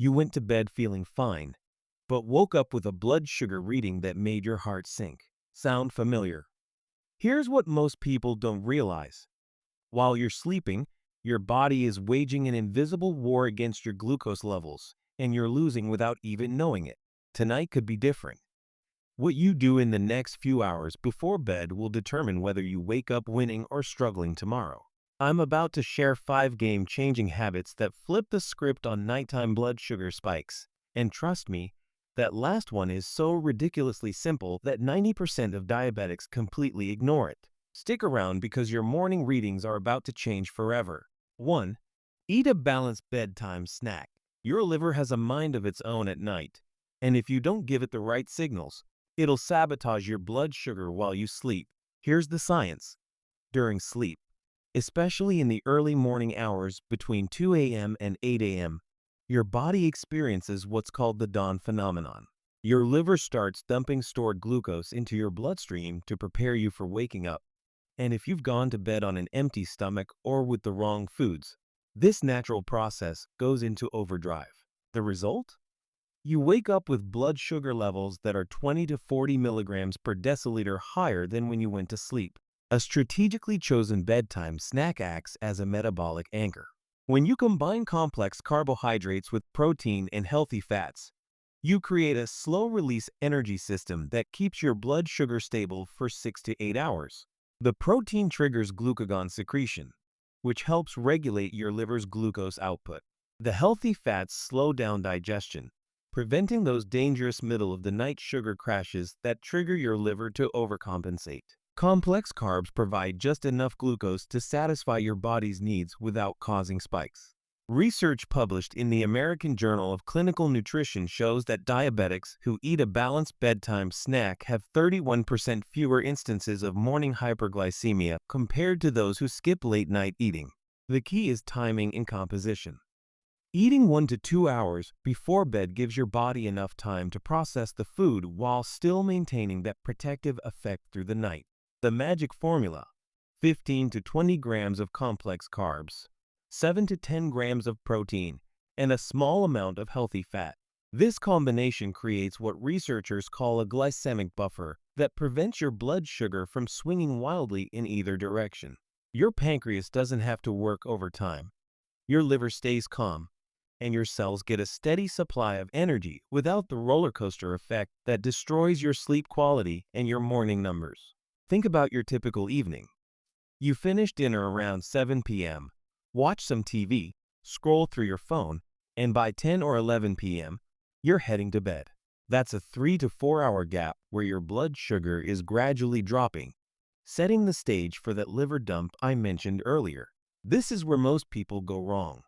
You went to bed feeling fine, but woke up with a blood sugar reading that made your heart sink. Sound familiar? Here's what most people don't realize. While you're sleeping, your body is waging an invisible war against your glucose levels, and you're losing without even knowing it. Tonight could be different. What you do in the next few hours before bed will determine whether you wake up winning or struggling tomorrow. I'm about to share 5 game-changing habits that flip the script on nighttime blood sugar spikes. And trust me, that last one is so ridiculously simple that 90% of diabetics completely ignore it. Stick around because your morning readings are about to change forever. 1. Eat a balanced bedtime snack. Your liver has a mind of its own at night, and if you don't give it the right signals, it'll sabotage your blood sugar while you sleep. Here's the science. During sleep, especially in the early morning hours between 2 a.m. and 8 a.m., your body experiences what's called the dawn phenomenon. Your liver starts dumping stored glucose into your bloodstream to prepare you for waking up. And if you've gone to bed on an empty stomach or with the wrong foods, this natural process goes into overdrive. The result? You wake up with blood sugar levels that are 20 to 40 milligrams per deciliter higher than when you went to sleep. A strategically chosen bedtime snack acts as a metabolic anchor. When you combine complex carbohydrates with protein and healthy fats, you create a slow-release energy system that keeps your blood sugar stable for 6 to 8 hours. The protein triggers glucagon secretion, which helps regulate your liver's glucose output. The healthy fats slow down digestion, preventing those dangerous middle-of-the-night sugar crashes that trigger your liver to overcompensate. Complex carbs provide just enough glucose to satisfy your body's needs without causing spikes. Research published in the American Journal of Clinical Nutrition shows that diabetics who eat a balanced bedtime snack have 31% fewer instances of morning hyperglycemia compared to those who skip late-night eating. The key is timing and composition. Eating 1 to 2 hours before bed gives your body enough time to process the food while still maintaining that protective effect through the night. The magic formula: 15 to 20 grams of complex carbs, 7 to 10 grams of protein, and a small amount of healthy fat. This combination creates what researchers call a glycemic buffer that prevents your blood sugar from swinging wildly in either direction. Your pancreas doesn't have to work overtime. Your liver stays calm, and your cells get a steady supply of energy without the roller coaster effect that destroys your sleep quality and your morning numbers. Think about your typical evening. You finish dinner around 7 p.m., watch some TV, scroll through your phone, and by 10 or 11 p.m., you're heading to bed. That's a 3 to 4 hour gap where your blood sugar is gradually dropping, setting the stage for that liver dump I mentioned earlier. This is where most people go wrong.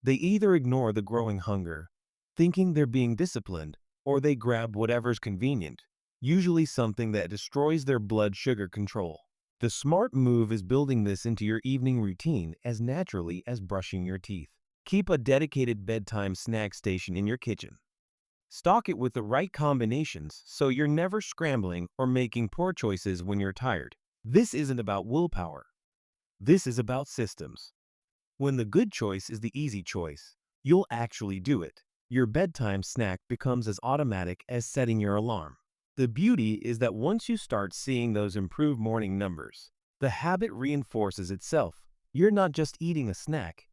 They either ignore the growing hunger, thinking they're being disciplined, or they grab whatever's convenient, usually something that destroys their blood sugar control. The smart move is building this into your evening routine as naturally as brushing your teeth. Keep a dedicated bedtime snack station in your kitchen. Stock it with the right combinations so you're never scrambling or making poor choices when you're tired. This isn't about willpower. This is about systems. When the good choice is the easy choice, you'll actually do it. Your bedtime snack becomes as automatic as setting your alarm. The beauty is that once you start seeing those improved morning numbers, the habit reinforces itself. You're not just eating a snack.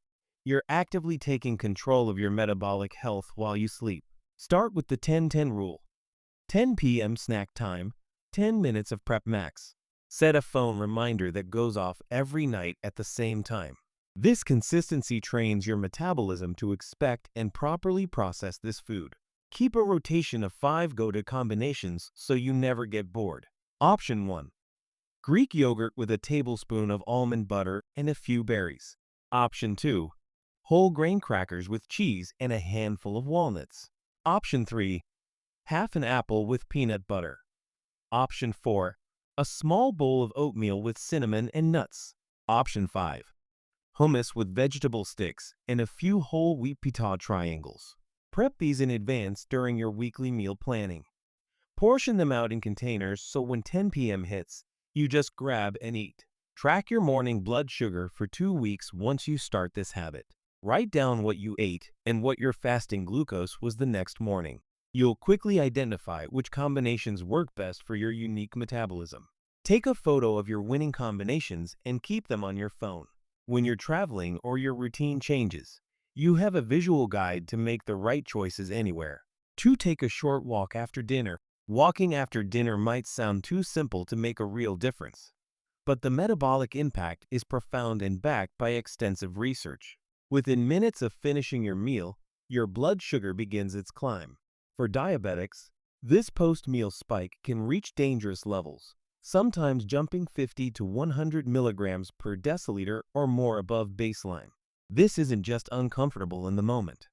You're actively taking control of your metabolic health while you sleep. Start with the 10-10 rule. 10 p.m. snack time, 10 minutes of prep max. Set a phone reminder that goes off every night at the same time. This consistency trains your metabolism to expect and properly process this food. Keep a rotation of 5 go-to combinations so you never get bored. Option 1. Greek yogurt with a tablespoon of almond butter and a few berries. Option 2. Whole grain crackers with cheese and a handful of walnuts. Option 3. Half an apple with peanut butter. Option 4. A small bowl of oatmeal with cinnamon and nuts. Option 5. Hummus with vegetable sticks and a few whole wheat pita triangles. Prep these in advance during your weekly meal planning. Portion them out in containers so when 10 p.m. hits, you just grab and eat. Track your morning blood sugar for 2 weeks once you start this habit. Write down what you ate and what your fasting glucose was the next morning. You'll quickly identify which combinations work best for your unique metabolism. Take a photo of your winning combinations and keep them on your phone. When you're traveling or your routine changes, you have a visual guide to make the right choices anywhere. 2. Take a short walk after dinner. Walking after dinner might sound too simple to make a real difference, but the metabolic impact is profound and backed by extensive research. Within minutes of finishing your meal, your blood sugar begins its climb. For diabetics, this post-meal spike can reach dangerous levels, sometimes jumping 50 to 100 milligrams per deciliter or more above baseline. This isn't just uncomfortable in the moment.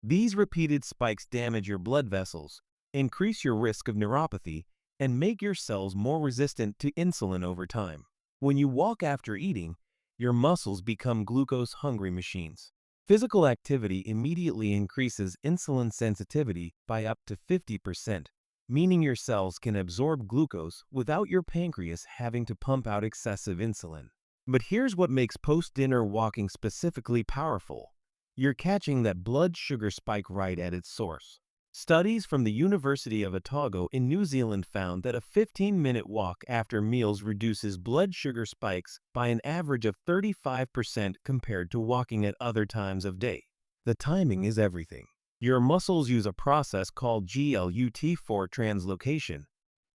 These repeated spikes damage your blood vessels, increase your risk of neuropathy, and make your cells more resistant to insulin over time. When you walk after eating, your muscles become glucose-hungry machines. Physical activity immediately increases insulin sensitivity by up to 50%, meaning your cells can absorb glucose without your pancreas having to pump out excessive insulin. But here's what makes post-dinner walking specifically powerful. You're catching that blood sugar spike right at its source. Studies from the University of Otago in New Zealand found that a 15-minute walk after meals reduces blood sugar spikes by an average of 35% compared to walking at other times of day. The timing is everything. Your muscles use a process called GLUT4 translocation,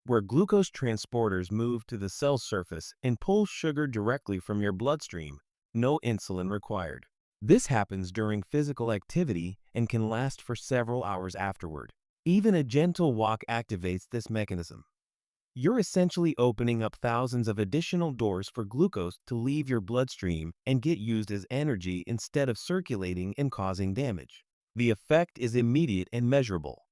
where glucose transporters move to the cell surface and pull sugar directly from your bloodstream, no insulin required. This happens during physical activity and can last for several hours afterward. Even a gentle walk activates this mechanism. You're essentially opening up thousands of additional doors for glucose to leave your bloodstream and get used as energy instead of circulating and causing damage. The effect is immediate and measurable.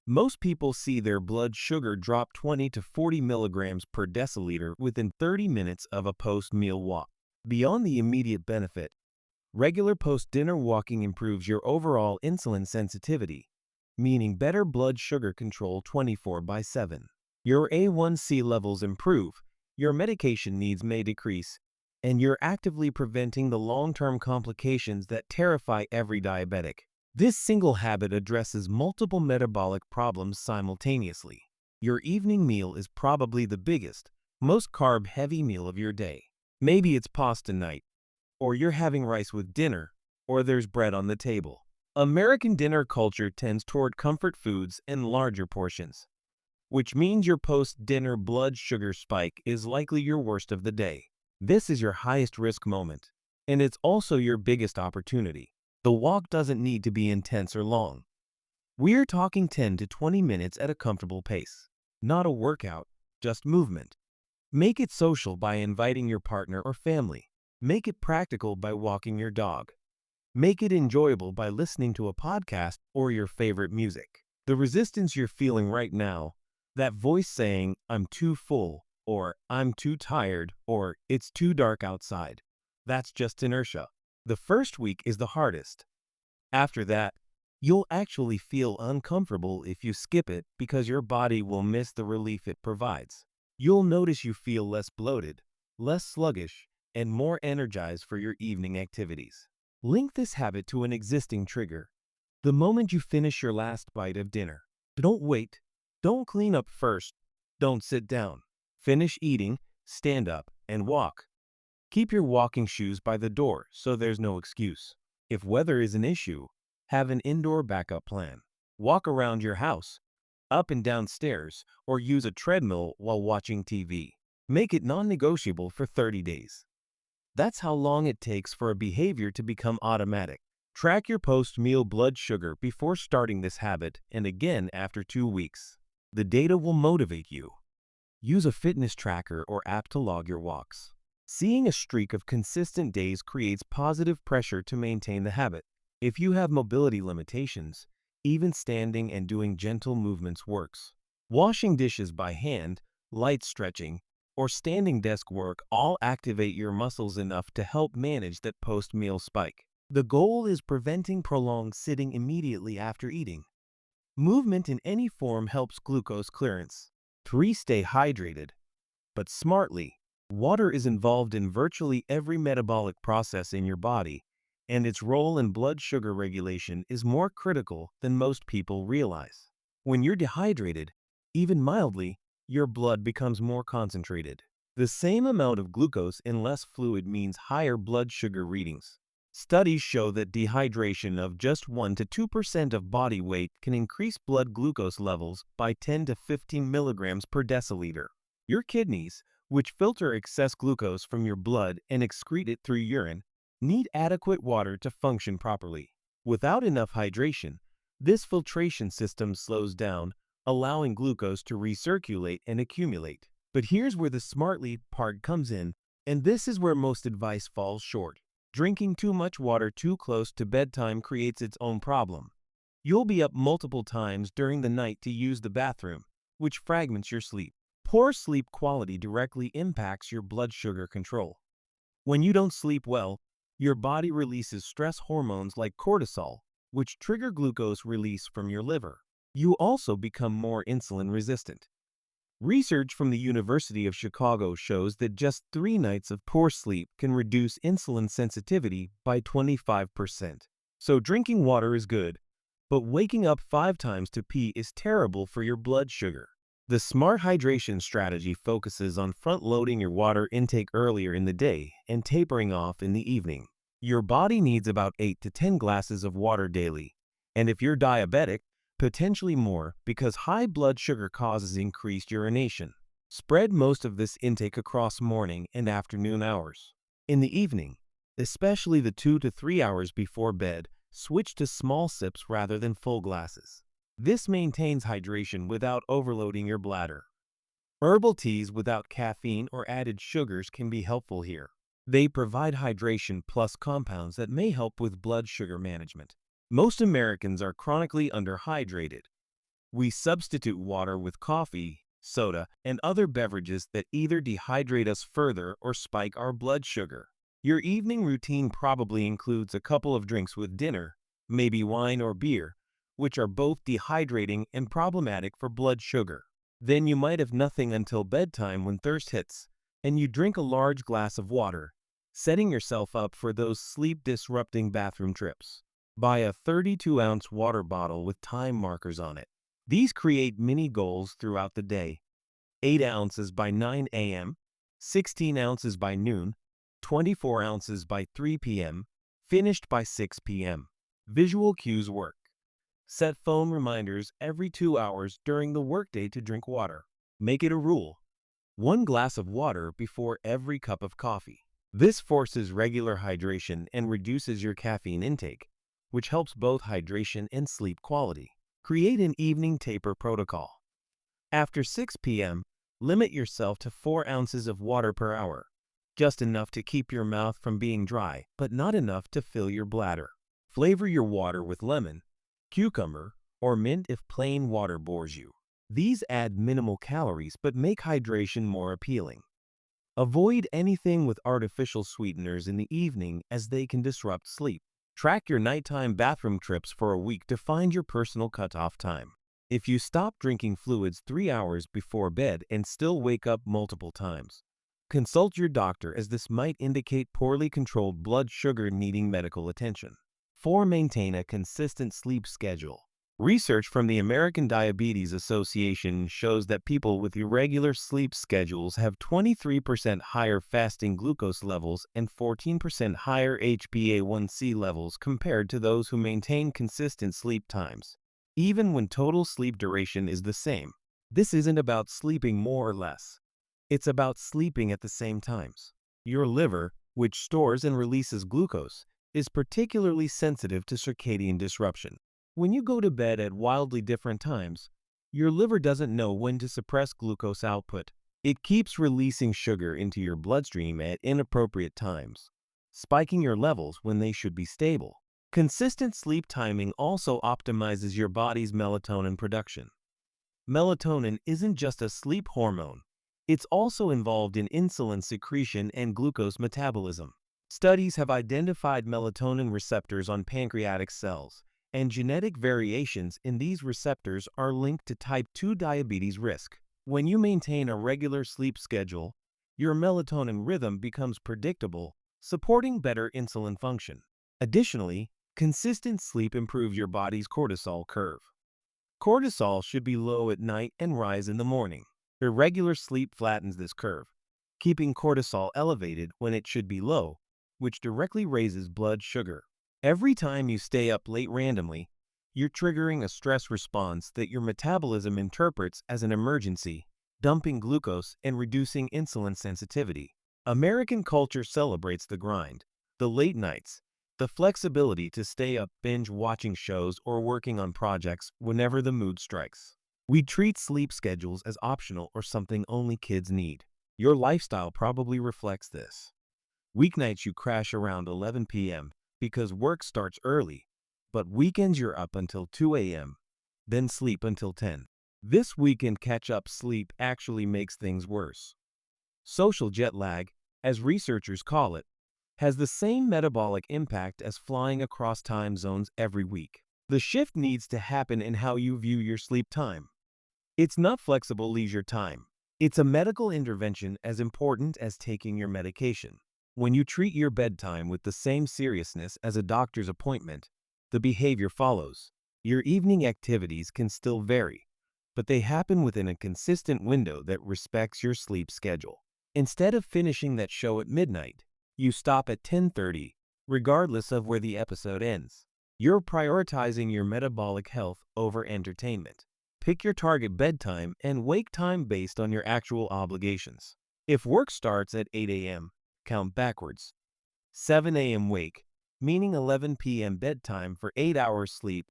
Most people see their blood sugar drop 20 to 40 milligrams per deciliter within 30 minutes of a post-meal walk. Beyond the immediate benefit, regular post-dinner walking improves your overall insulin sensitivity, meaning better blood sugar control 24/7. Your A1C levels improve, your medication needs may decrease, and you're actively preventing the long-term complications that terrify every diabetic. This single habit addresses multiple metabolic problems simultaneously. Your evening meal is probably the biggest, most carb-heavy meal of your day. Maybe it's pasta night, or you're having rice with dinner, or there's bread on the table. American dinner culture tends toward comfort foods and larger portions, which means your post-dinner blood sugar spike is likely your worst of the day. This is your highest risk moment, and it's also your biggest opportunity. The walk doesn't need to be intense or long. We're talking 10 to 20 minutes at a comfortable pace. Not a workout, just movement. Make it social by inviting your partner or family. Make it practical by walking your dog. Make it enjoyable by listening to a podcast or your favorite music. The resistance you're feeling right now, that voice saying, "I'm too full," or "I'm too tired," or "it's too dark outside," that's just inertia. The first week is the hardest. After that, you'll actually feel uncomfortable if you skip it because your body will miss the relief it provides. You'll notice you feel less bloated, less sluggish, and more energized for your evening activities. Link this habit to an existing trigger. The moment you finish your last bite of dinner, don't wait. Don't clean up first. Don't sit down. Finish eating, stand up, and walk. Keep your walking shoes by the door so there's no excuse. If weather is an issue, have an indoor backup plan. Walk around your house, up and down stairs, or use a treadmill while watching TV. Make it non-negotiable for 30 days. That's how long it takes for a behavior to become automatic. Track your post-meal blood sugar before starting this habit and again after 2 weeks. The data will motivate you. Use a fitness tracker or app to log your walks. Seeing a streak of consistent days creates positive pressure to maintain the habit. If you have mobility limitations, even standing and doing gentle movements works. Washing dishes by hand, light stretching, or standing desk work all activate your muscles enough to help manage that post-meal spike. The goal is preventing prolonged sitting immediately after eating. Movement in any form helps glucose clearance. 3. Stay hydrated, but smartly. Water is involved in virtually every metabolic process in your body, and its role in blood sugar regulation is more critical than most people realize. When you're dehydrated, even mildly, your blood becomes more concentrated. The same amount of glucose in less fluid means higher blood sugar readings. Studies show that dehydration of just 1 to 2% of body weight can increase blood glucose levels by 10 to 15 milligrams per deciliter. Your kidneys, which filter excess glucose from your blood and excrete it through urine, need adequate water to function properly. Without enough hydration, this filtration system slows down, allowing glucose to recirculate and accumulate. But here's where the smartly part comes in, and this is where most advice falls short. Drinking too much water too close to bedtime creates its own problem. You'll be up multiple times during the night to use the bathroom, which fragments your sleep. Poor sleep quality directly impacts your blood sugar control. When you don't sleep well, your body releases stress hormones like cortisol, which trigger glucose release from your liver. You also become more insulin resistant. Research from the University of Chicago shows that just 3 nights of poor sleep can reduce insulin sensitivity by 25%. So drinking water is good, but waking up 5 times to pee is terrible for your blood sugar. The smart hydration strategy focuses on front-loading your water intake earlier in the day and tapering off in the evening. Your body needs about 8 to 10 glasses of water daily, and if you're diabetic, potentially more because high blood sugar causes increased urination. Spread most of this intake across morning and afternoon hours. In the evening, especially the 2 to 3 hours before bed, switch to small sips rather than full glasses. This maintains hydration without overloading your bladder. Herbal teas without caffeine or added sugars can be helpful here. They provide hydration plus compounds that may help with blood sugar management. Most Americans are chronically underhydrated. We substitute water with coffee, soda, and other beverages that either dehydrate us further or spike our blood sugar. Your evening routine probably includes a couple of drinks with dinner, maybe wine or beer, which are both dehydrating and problematic for blood sugar. Then you might have nothing until bedtime when thirst hits, and you drink a large glass of water, setting yourself up for those sleep-disrupting bathroom trips. Buy a 32-ounce water bottle with time markers on it. These create mini goals throughout the day. 8 ounces by 9 a.m., 16 ounces by noon, 24 ounces by 3 p.m., finished by 6 p.m. Visual cues work. Set phone reminders every 2 hours during the workday to drink water. Make it a rule. 1 glass of water before every cup of coffee. This forces regular hydration and reduces your caffeine intake, which helps both hydration and sleep quality. Create an evening taper protocol. After 6 p.m., limit yourself to 4 ounces of water per hour, just enough to keep your mouth from being dry, but not enough to fill your bladder. Flavor your water with lemon, cucumber, or mint if plain water bores you. These add minimal calories but make hydration more appealing. Avoid anything with artificial sweeteners in the evening as they can disrupt sleep. Track your nighttime bathroom trips for a week to find your personal cutoff time. If you stop drinking fluids 3 hours before bed and still wake up multiple times, consult your doctor as this might indicate poorly controlled blood sugar needing medical attention. 4. Maintain a consistent sleep schedule. Research from the American Diabetes Association shows that people with irregular sleep schedules have 23% higher fasting glucose levels and 14% higher HbA1c levels compared to those who maintain consistent sleep times, even when total sleep duration is the same. This isn't about sleeping more or less. It's about sleeping at the same times. Your liver, which stores and releases glucose, is particularly sensitive to circadian disruption. When you go to bed at wildly different times, your liver doesn't know when to suppress glucose output. It keeps releasing sugar into your bloodstream at inappropriate times, spiking your levels when they should be stable. Consistent sleep timing also optimizes your body's melatonin production. Melatonin isn't just a sleep hormone. It's also involved in insulin secretion and glucose metabolism. Studies have identified melatonin receptors on pancreatic cells, and genetic variations in these receptors are linked to type 2 diabetes risk. When you maintain a regular sleep schedule, your melatonin rhythm becomes predictable, supporting better insulin function. Additionally, consistent sleep improves your body's cortisol curve. Cortisol should be low at night and rise in the morning. Irregular sleep flattens this curve, keeping cortisol elevated when it should be low, which directly raises blood sugar. Every time you stay up late randomly, you're triggering a stress response that your metabolism interprets as an emergency, dumping glucose and reducing insulin sensitivity. American culture celebrates the grind, the late nights, the flexibility to stay up binge watching shows or working on projects whenever the mood strikes. We treat sleep schedules as optional or something only kids need. Your lifestyle probably reflects this. Weeknights you crash around 11 p.m. because work starts early, but weekends you're up until 2 a.m., then sleep until 10. This weekend catch-up sleep actually makes things worse. Social jet lag, as researchers call it, has the same metabolic impact as flying across time zones every week. The shift needs to happen in how you view your sleep time. It's not flexible leisure time. It's a medical intervention as important as taking your medication. When you treat your bedtime with the same seriousness as a doctor's appointment, the behavior follows. Your evening activities can still vary, but they happen within a consistent window that respects your sleep schedule. Instead of finishing that show at midnight, you stop at 10:30, regardless of where the episode ends. You're prioritizing your metabolic health over entertainment. Pick your target bedtime and wake time based on your actual obligations. If work starts at 8 a.m., count backwards. 7 a.m. wake, meaning 11 p.m. bedtime for 8 hours sleep.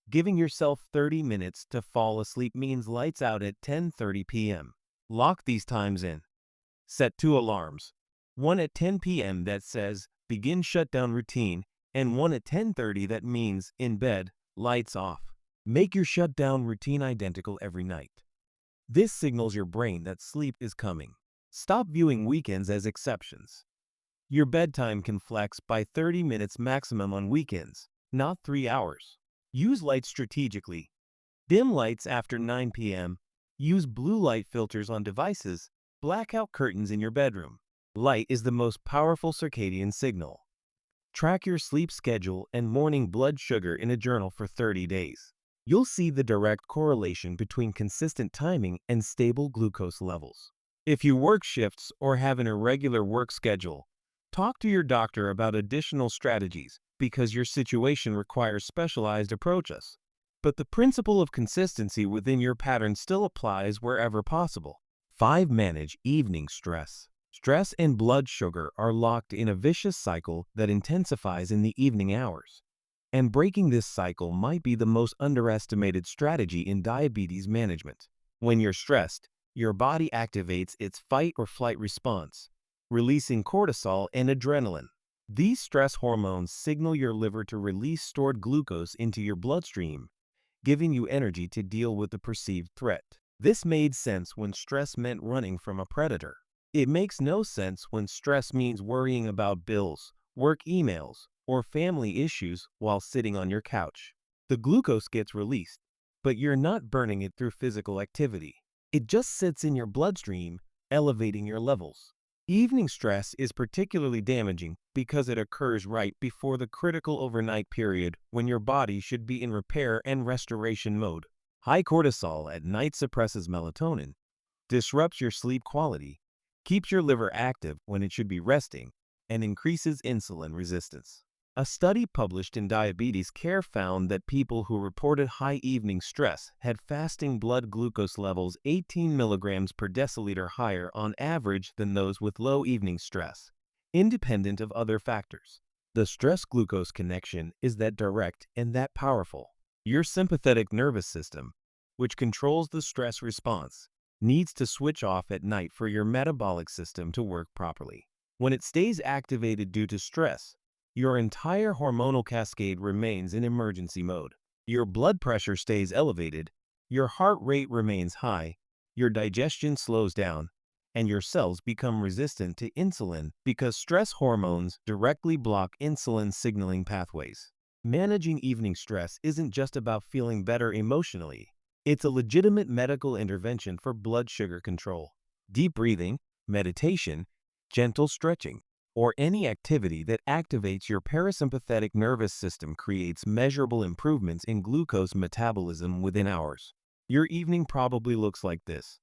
Giving yourself 30 minutes to fall asleep means lights out at 10:30 p.m. Lock these times in. Set 2 alarms. One at 10 p.m. that says, begin shutdown routine, and one at 10:30 that means, in bed, lights off. Make your shutdown routine identical every night. This signals your brain that sleep is coming. Stop viewing weekends as exceptions. Your bedtime can flex by 30 minutes maximum on weekends, not 3 hours. Use light strategically. Dim lights after 9 p.m. Use blue light filters on devices. Blackout curtains in your bedroom. Light is the most powerful circadian signal. Track your sleep schedule and morning blood sugar in a journal for 30 days. You'll see the direct correlation between consistent timing and stable glucose levels. If you work shifts or have an irregular work schedule, talk to your doctor about additional strategies because your situation requires specialized approaches. But the principle of consistency within your pattern still applies wherever possible. 5. Manage evening stress. Stress and blood sugar are locked in a vicious cycle that intensifies in the evening hours. And breaking this cycle might be the most underestimated strategy in diabetes management. When you're stressed, your body activates its fight or flight response, releasing cortisol and adrenaline. These stress hormones signal your liver to release stored glucose into your bloodstream, giving you energy to deal with the perceived threat. This made sense when stress meant running from a predator. It makes no sense when stress means worrying about bills, work emails, or family issues while sitting on your couch. The glucose gets released, but you're not burning it through physical activity. It just sits in your bloodstream, elevating your levels. Evening stress is particularly damaging because it occurs right before the critical overnight period when your body should be in repair and restoration mode. High cortisol at night suppresses melatonin, disrupts your sleep quality, keeps your liver active when it should be resting, and increases insulin resistance. A study published in Diabetes Care found that people who reported high evening stress had fasting blood glucose levels 18 milligrams per deciliter higher on average than those with low evening stress, independent of other factors. The stress-glucose connection is that direct and that powerful. Your sympathetic nervous system, which controls the stress response, needs to switch off at night for your metabolic system to work properly. When it stays activated due to stress, your entire hormonal cascade remains in emergency mode. Your blood pressure stays elevated, your heart rate remains high, your digestion slows down, and your cells become resistant to insulin because stress hormones directly block insulin signaling pathways. Managing evening stress isn't just about feeling better emotionally. It's a legitimate medical intervention for blood sugar control. Deep breathing, meditation, gentle stretching, or any activity that activates your parasympathetic nervous system creates measurable improvements in glucose metabolism within hours. Your evening probably looks like this.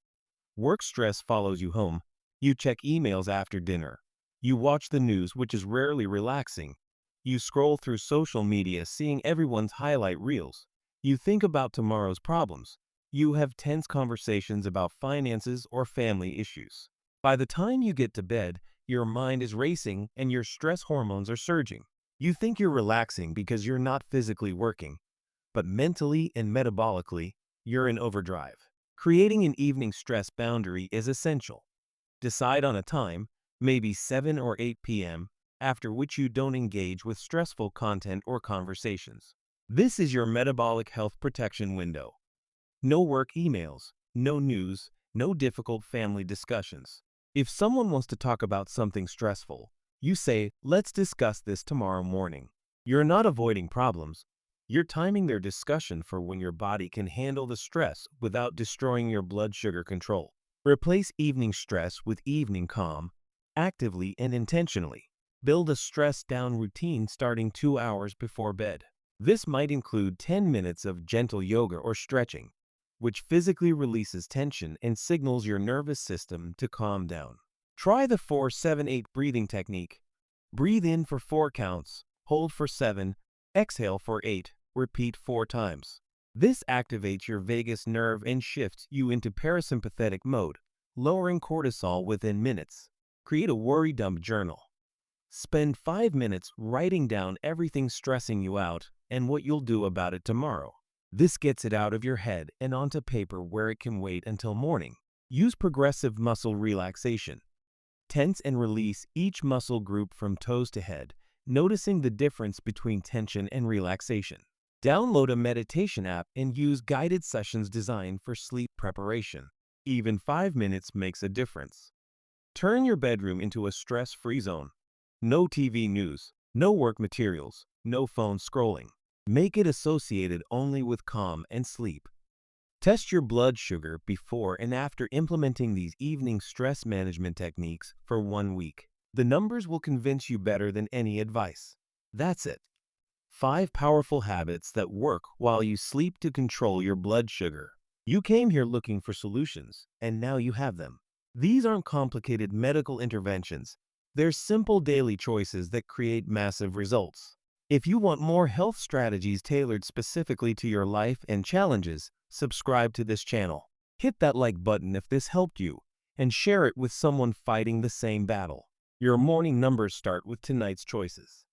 Work stress follows you home. You check emails after dinner. You watch the news, which is rarely relaxing. You scroll through social media seeing everyone's highlight reels. You think about tomorrow's problems. You have tense conversations about finances or family issues. By the time you get to bed, your mind is racing and your stress hormones are surging. You think you're relaxing because you're not physically working, but mentally and metabolically, you're in overdrive. Creating an evening stress boundary is essential. Decide on a time, maybe 7 or 8 p.m., after which you don't engage with stressful content or conversations. This is your metabolic health protection window. No work emails, no news, no difficult family discussions. If someone wants to talk about something stressful, you say, "Let's discuss this tomorrow morning." You're not avoiding problems. You're timing their discussion for when your body can handle the stress without destroying your blood sugar control. Replace evening stress with evening calm, actively and intentionally. Build a stress-down routine starting 2 hours before bed. This might include 10 minutes of gentle yoga or stretching, which physically releases tension and signals your nervous system to calm down. Try the 4-7-8 breathing technique. Breathe in for 4 counts, hold for 7, exhale for 8, repeat 4 times. This activates your vagus nerve and shifts you into parasympathetic mode, lowering cortisol within minutes. Create a worry dump journal. Spend 5 minutes writing down everything stressing you out and what you'll do about it tomorrow. This gets it out of your head and onto paper where it can wait until morning. Use progressive muscle relaxation. Tense and release each muscle group from toes to head, noticing the difference between tension and relaxation. Download a meditation app and use guided sessions designed for sleep preparation. Even 5 minutes makes a difference. Turn your bedroom into a stress-free zone. No TV news, no work materials, no phone scrolling. Make it associated only with calm and sleep. Test your blood sugar before and after implementing these evening stress management techniques for 1 week. The numbers will convince you better than any advice. That's it. 5 powerful habits that work while you sleep to control your blood sugar. You came here looking for solutions, and now you have them. These aren't complicated medical interventions. They're simple daily choices that create massive results. If you want more health strategies tailored specifically to your life and challenges, subscribe to this channel. Hit that like button if this helped you, and share it with someone fighting the same battle. Your morning numbers start with tonight's choices.